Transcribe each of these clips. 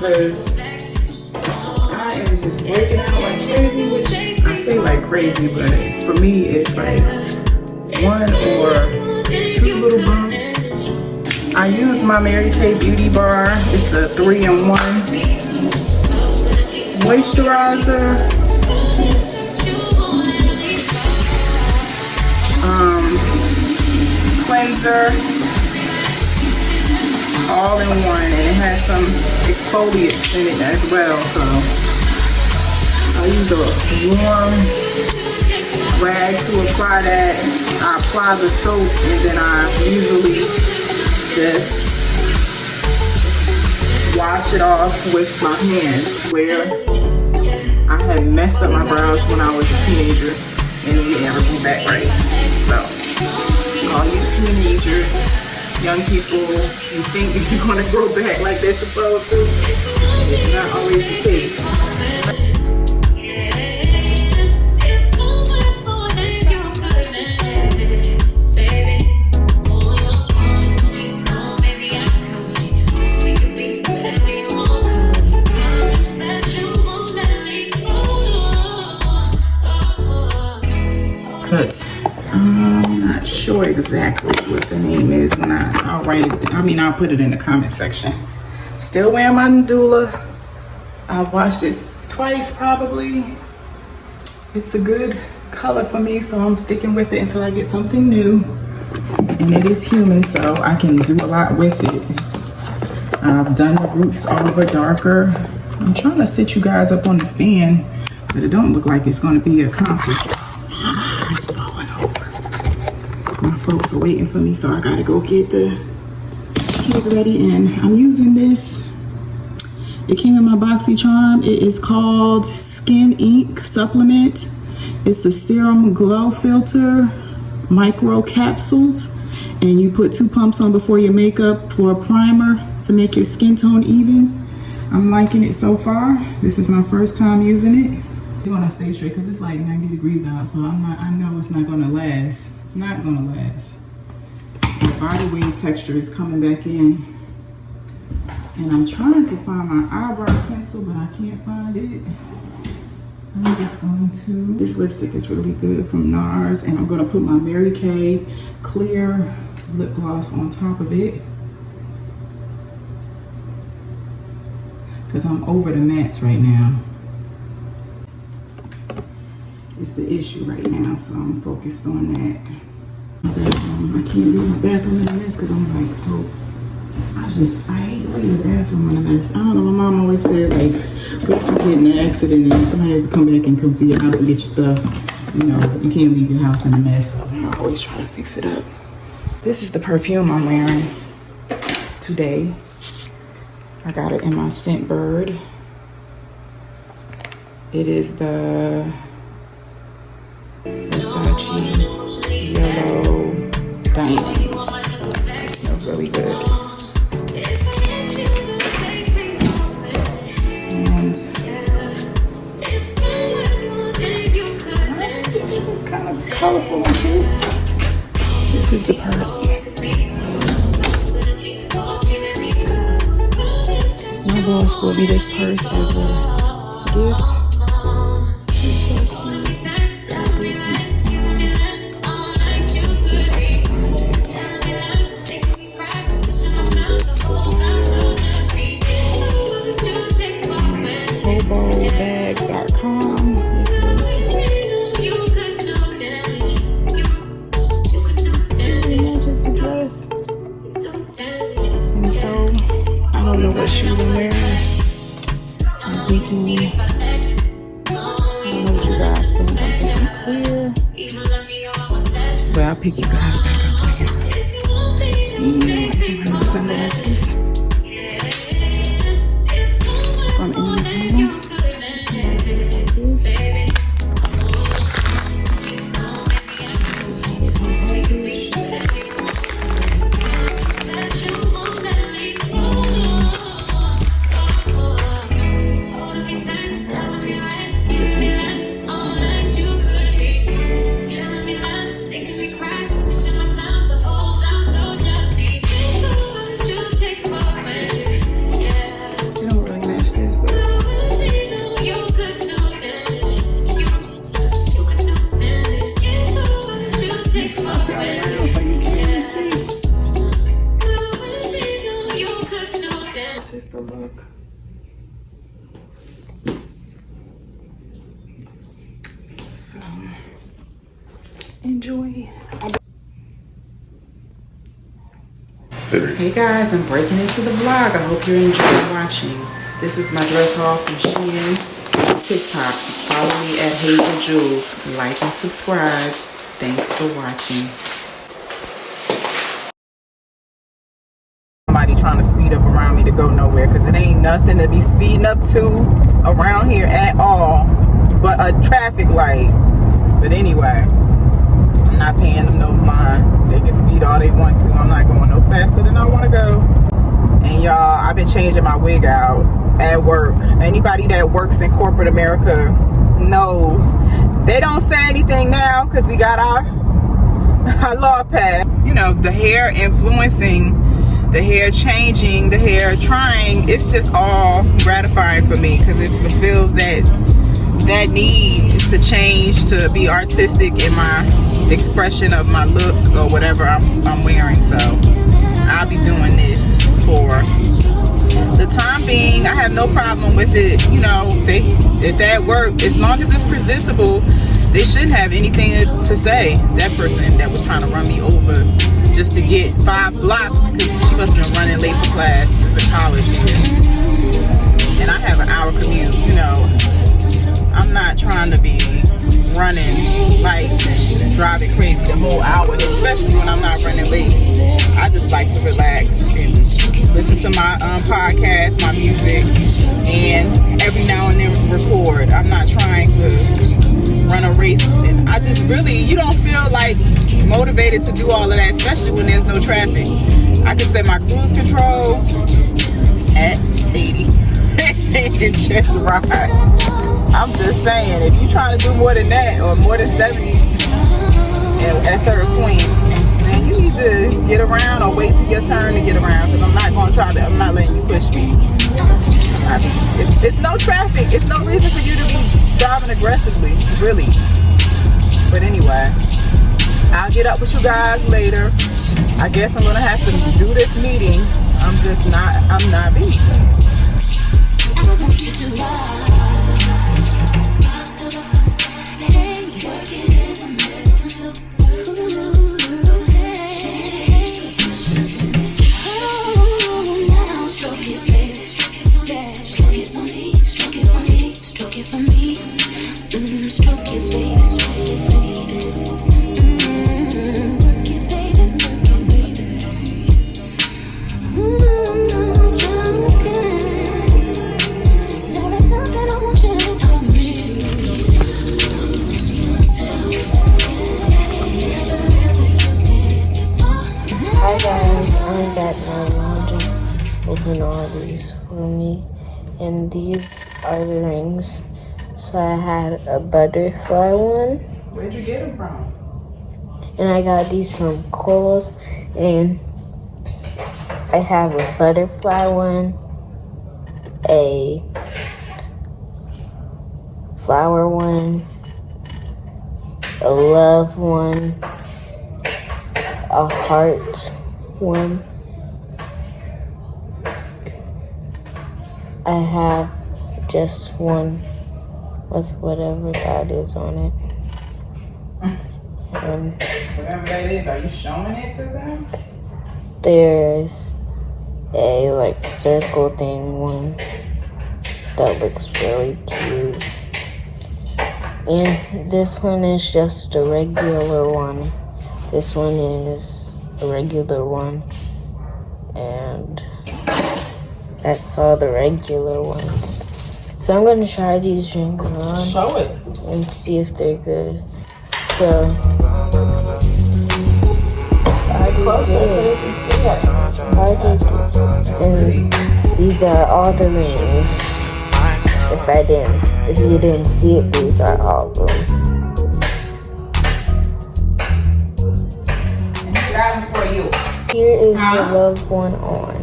because I am just working out like crazy, which I say like crazy, but for me it's like 1 or 2 little bumps. I use my Mary Kay Beauty Bar. It's a 3-in-1 moisturizer, cleanser, all in one, and it has some exfoliants in it as well. So I use a warm rag to apply that. I apply the soap, and then I usually just wash it off with my hands, where I had messed up my brows when I was a teenager and it never grew back right. So all you teenagers, young people, you think you're gonna grow back like they're supposed to, it's not always the case. But I'm not sure exactly what the name is when I'll write it. I'll put it in the comment section. Still wearing my Nadula. I've washed this twice probably. It's a good color for me, so I'm sticking with it until I get something new. And it is human, so I can do a lot with it. I've done the roots over darker. I'm trying to sit you guys up on the stand, but it don't look like it's going to be accomplished. My folks are waiting for me, so I gotta go get the kids ready. And I'm using this. It came in my BoxyCharm. It is called Skin Ink Supplement. It's a serum glow filter, micro capsules, and you put 2 pumps on before your makeup for a primer to make your skin tone even. I'm liking it so far. This is my first time using it. I want to stay straight because it's like 90 degrees out, so I know it's not gonna last. Not gonna last. The body wave texture is coming back in, and I'm trying to find my eyebrow pencil, but I can't find it. I'm just going to, this lipstick is really good from NARS, and I'm gonna put my Mary Kay clear lip gloss on top of it because I'm over the mattes right now. It's the issue right now, so I'm focused on that. I can't leave my bathroom in a mess because I'm like, so I hate to leave the bathroom in a mess. I don't know, my mom always said, like, what if you get in an accident and somebody has to come back and come to your house and get your stuff? You know, you can't leave your house in a mess. So I always try to fix it up. This is the perfume I'm wearing today. I got it in my scent bird. It is the Versace Yellow Diamond. It smells really good. And kind of colorful and cute. This is the purse. My boss bought me this purse as a gift. It's so cute. Bags.com. It's really cute. Just a dress. And so I don't know what shoes I'm wearing. I'm thinking, I don't know what you guys think. I'm thinking clear. But I'll pick you guys back up later. See, my sunglasses from Amazon. Take enjoy. Hey guys, I'm breaking into the vlog. I hope you're enjoying watching. This is my dress haul from SHEIN on TikTok. Follow me at Hazel Jules. Like and subscribe. Thanks for watching. Somebody trying to speed up around me to go nowhere, because it ain't nothing to be speeding up to around here at all but a traffic light. But anyway, I'm not paying them no mind. They can speed all they want to. I'm not going no faster than I want to go. And y'all, I've been changing my wig out at work. Anybody that works in corporate America knows they don't say anything now because we got our law passed. You know, the hair influencing, the hair changing, the hair trying, it's just all gratifying for me because it fulfills that need to change, to be artistic in my expression of my look or whatever I'm wearing. So I'll be doing this for the time being. I have no problem with it. You know, if that work, as long as it's presentable, they shouldn't have anything to say. That person that was trying to run me over just to get 5 blocks, because she must have been running late for class. It's a college student, and I have an hour commute. You know, I'm not trying to be running lights and driving crazy the whole hour, especially when I'm not running late. I just like to relax and listen to my podcast, my music, and every now and then record. I'm not trying to run a race, and I just really, you don't feel like motivated to do all of that, especially when there's no traffic. I can set my cruise control at 80 and just ride. I'm just saying, if you're trying to do more than that or more than 70 at certain points, then you need to get around or wait till your turn to get around, because I'm not going to I'm not letting you push me. It's no traffic. It's no reason for you to be driving aggressively, really. But anyway, I'll get up with you guys later. I guess I'm going to have to do this meeting. I'm not busy. Hi guys, I'm back now. Just open all these for me, and these are the rings. So I had a butterfly one. Where'd you get them from? And I got these from Kohl's, and I have a butterfly one, a flower one, a love one, a heart one. I have just one with whatever that is on it. And whatever that is, are you showing it to them? there's a like circle thing one that looks really cute. And this one is just a regular one. This one is a regular one. And that's all the regular ones. So I'm gonna try these rings on. Show it. And see if they're good. So Closer so they can see it. and these are all the rings. If you didn't see it, these are all of them. Got them for you. Here is the love one on.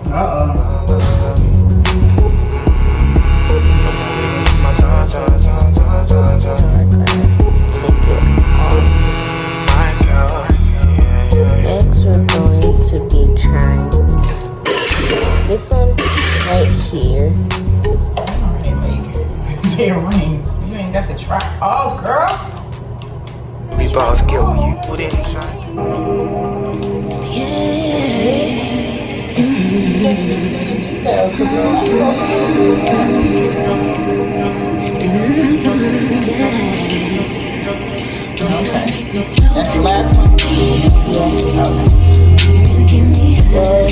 Uh-oh. Next, we're going to be trying this one right here. Their rings. You ain't ain't got the try. Oh, girl. We boss get when you put it in shine. Details, okay. That's the last one. Yeah.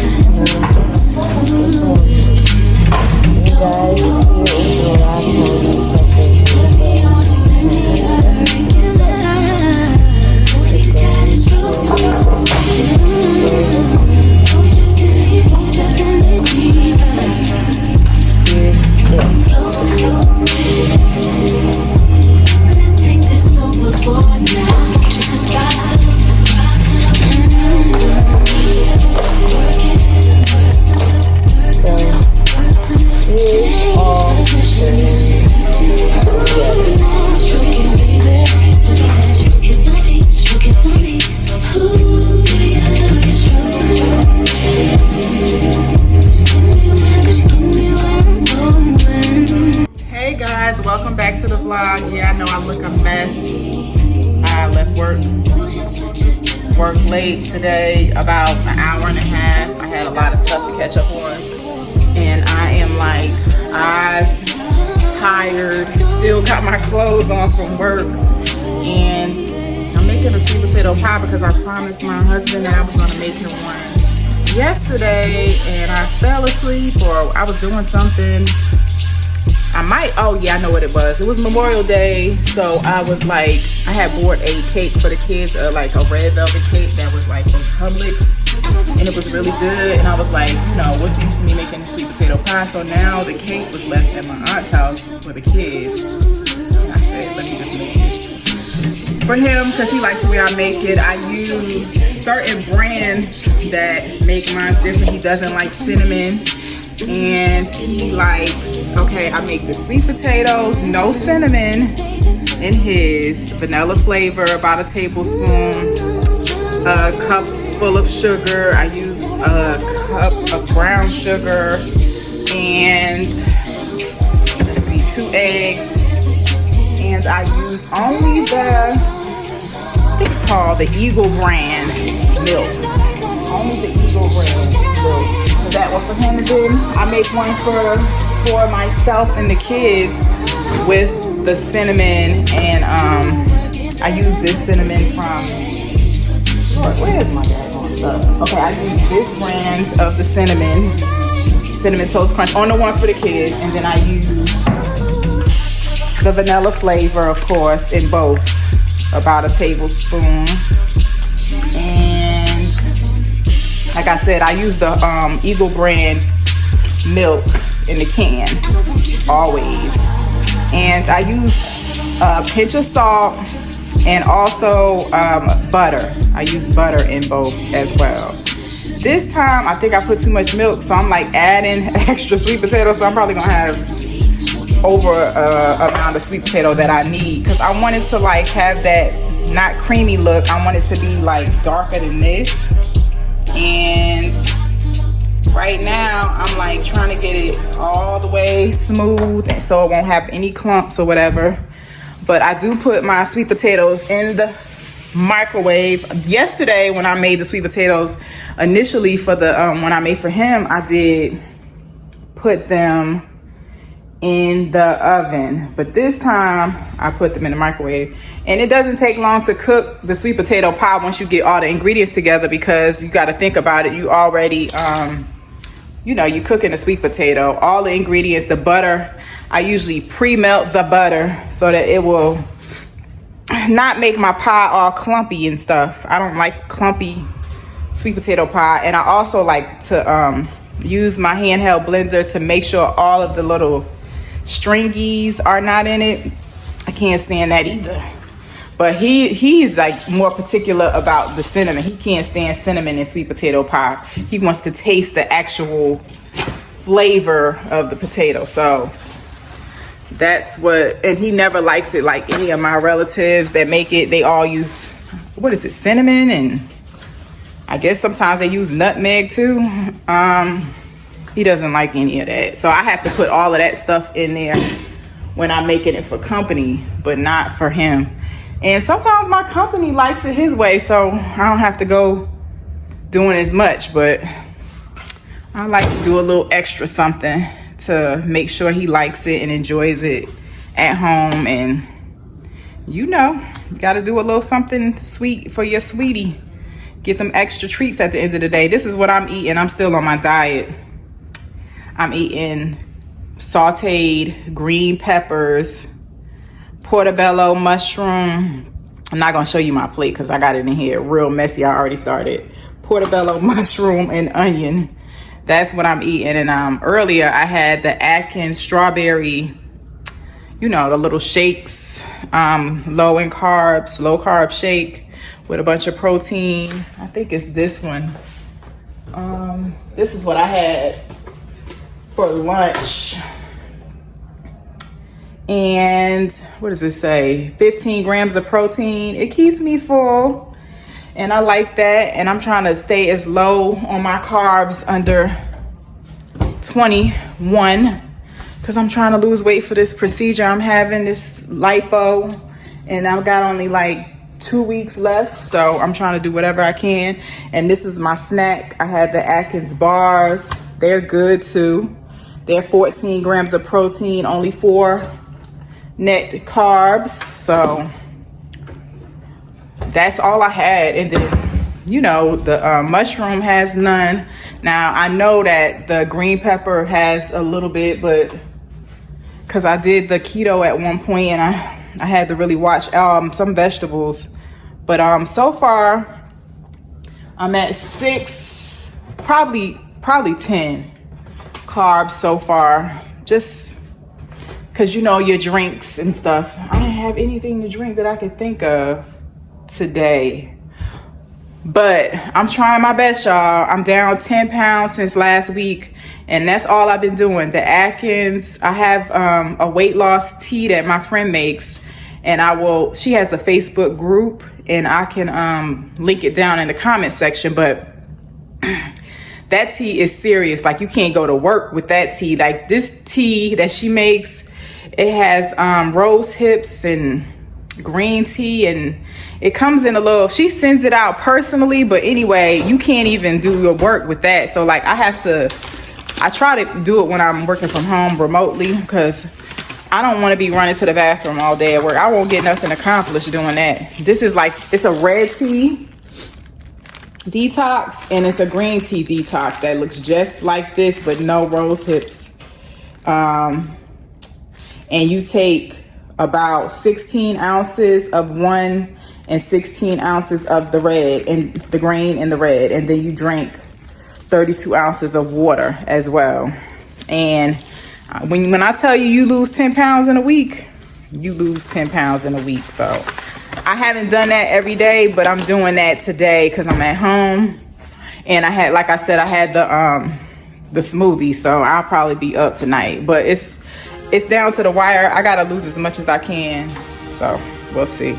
Welcome back to the vlog. Yeah, I know I look a mess. I left work late today, about an hour and a half. I had a lot of stuff to catch up on, and I am like eyes tired, still got my clothes on from work, and I'm making a sweet potato pie because I promised my husband that I was going to make him one yesterday, and I fell asleep or I was doing something. Oh yeah, I know what it was. It was Memorial Day, so I was like, I had bought a cake for the kids, like a red velvet cake that was like from Publix, and it was really good. And I was like, you know, what's the use of me making a sweet potato pie? So now the cake was left at my aunt's house for the kids. And I said, let me just make this for him because he likes the way I make it. I use certain brands that make mine different. He doesn't like cinnamon. And he likes, okay, I make the sweet potatoes, no cinnamon in his, vanilla flavor, about a tablespoon, a cup full of sugar. I use a cup of brown sugar, and let's see, 2 eggs. And I use only the, I think it's called the Eagle brand milk. Only the Eagle brand milk. That one for him, and then I make one for myself and the kids with the cinnamon, and I use this cinnamon from, where's my daggone stuff? Okay, I use this brand of the cinnamon Toast Crunch on the one for the kids, and then I use the vanilla flavor, of course, in both, about a tablespoon. And like I said, I use the Eagle brand milk in the can, always. And I use a pinch of salt and also butter. I use butter in both as well. This time, I think I put too much milk, so I'm like adding extra sweet potato, so I'm probably gonna have over amount of sweet potato that I need, because I wanted to like have that not creamy look. I want it to be like darker than this. And right now I'm like trying to get it all the way smooth and so it won't have any clumps or whatever. But I do put my sweet potatoes in the microwave. Yesterday when I made the sweet potatoes initially for the when I made for him, I did put them in the oven, but this time I put them in the microwave. And it doesn't take long to cook the sweet potato pie once you get all the ingredients together, because you got to think about it. You already, you know, you cooking the sweet potato, all the ingredients, the butter. I usually pre-melt the butter so that it will not make my pie all clumpy and stuff. I don't like clumpy sweet potato pie. And I also like to use my handheld blender to make sure all of the little stringies are not in it. I can't stand that either. But he's like more particular about the cinnamon. He can't stand cinnamon in sweet potato pie. He wants to taste the actual flavor of the potato. So that's what, and he never likes it like any of my relatives that make it. They all use, what is it, cinnamon, and I guess sometimes they use nutmeg too. He doesn't like any of that. So I have to put all of that stuff in there when I'm making it for company, but not for him. And sometimes my company likes it his way, so I don't have to go doing as much, but I like to do a little extra something to make sure he likes it and enjoys it at home. And you know, you gotta do a little something sweet for your sweetie. Get them extra treats at the end of the day. This is what I'm eating. I'm still on my diet. I'm eating sauteed green peppers, portobello mushroom. I'm not gonna show you my plate because I got it in here real messy. I already started. Portobello mushroom and onion. That's what I'm eating. And earlier I had the Atkins strawberry, you know, the little shakes, low in carbs, low carb shake with a bunch of protein. I think it's this one. This is what I had for lunch. And what does it say? 15 grams of protein. It keeps me full, and I like that. And I'm trying to stay as low on my carbs, under 21, because I'm trying to lose weight for this procedure I'm having, this lipo, and I've got only like 2 weeks left, so I'm trying to do whatever I can. And this is my snack. I had the Atkins bars. They're good too. They're 14 grams of protein, only 4 net carbs. So that's all I had. And then, you know, the mushroom has none. Now, I know that the green pepper has a little bit, but because I did the keto at one point and I had to really watch some vegetables. But so far, I'm at 6, probably 10 carbs so far, just because, you know, your drinks and stuff. I didn't have anything to drink that I could think of today, but I'm trying my best, y'all. I'm down 10 pounds since last week, and that's all I've been doing. The Atkins, I have a weight loss tea that my friend makes, and she has a Facebook group, and I can link it down in the comment section. But that tea is serious. Like, you can't go to work with that tea. Like, this tea that she makes, it has rose hips and green tea, and it comes in a little, she sends it out personally, but anyway, you can't even do your work with that. So like, I try to do it when I'm working from home remotely, because I don't want to be running to the bathroom all day at work. I won't get nothing accomplished doing that. This is like, it's a red tea detox, and it's a green tea detox that looks just like this, but no rose hips. And you take about 16 ounces of one and 16 ounces of the red, and the green and the red, and then you drink 32 ounces of water as well. And when I tell you, you lose 10 pounds in a week, you lose 10 pounds in a week. So I haven't done that every day, but I'm doing that today because I'm at home. And I had, like I said, I had the smoothie, so I'll probably be up tonight. But it's down to the wire. I gotta lose as much as I can, so we'll see.